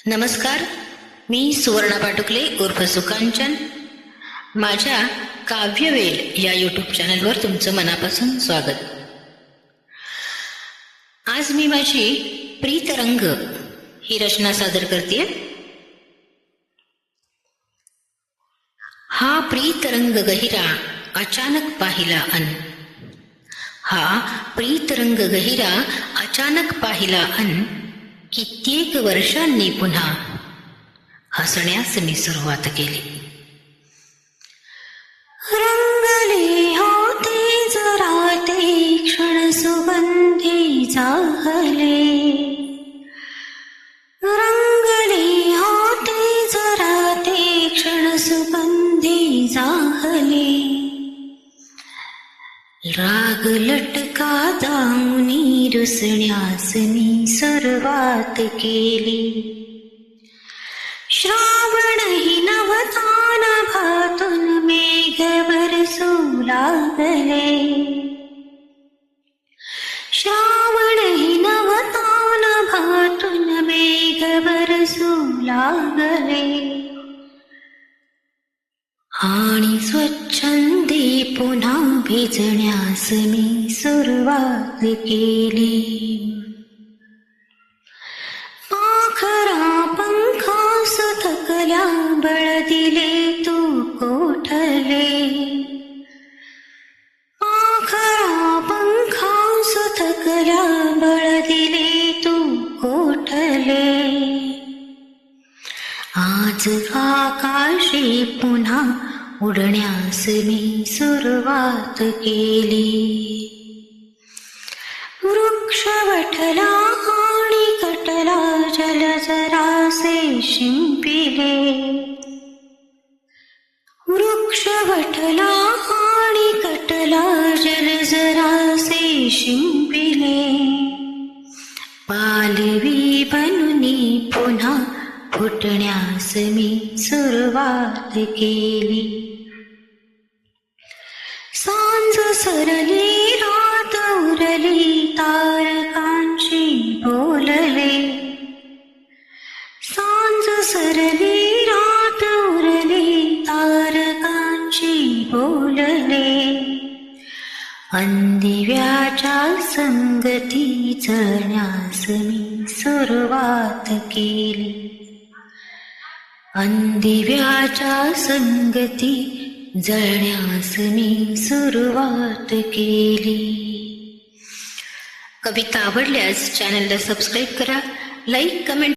नमस्कार, मी सुवर्णा पाटुकले उर्फ सुकांचन. माझ्या काव्यवेल या यूट्यूब चॅनलवर तुमचं मनापासून स्वागत. आज मी माझी प्रीतरंग ही रचना सादर करते. हा प्रीतरंग गहिरा अचानक पाहिला अन, हा प्रीतरंग गहिरा अचानक पाहिला अन, कित्येक वर्षांनी पुन्हा हसण्यास मी सुरुवात केली. रंगले होते जरा ते क्षण सुगंधी जाहले, रंगले होते जरा ते क्षण सुगंधी जाहले. राग लटका दामुनी रुसण्यास मी सुरुवात केली. श्रावणही नवता नभातून मेघ बरसू लागले, श्रावणही नवता नभातून मेघ बरसू लागले. आणि स्वच्छंदी पुन्हा भिजण्यास मी सुरुवात केली. पाखरा पंखास थकल्या बळ दिले तू कोठले, पाखरा पंखास थकल्या बळ दिले तू कोठले. आज आकाशी पुन्हा उडण्यास मी सुरुवात केली. वृक्ष वठला आणि कटला जलजरासे शिंपिले, वृक्ष वठला आणि कटला जलजरासे शिंपिले. पालवी बनूनी पुन्हा फुटण्यास मी सुरुवात केली. सांज सरली रात उरली तारकांशी बोलले, सांज सरली रात उरली तारकांशी बोलले. अंदिव्याच्या संगती जळण्यास मी सुरुवात केली, अंदिव्याच्या संगती जळण्यास मी सुरुवात केली. कविता आवडल्यास चॅनलला सबस्क्राईब करा, लाईक, कमेंट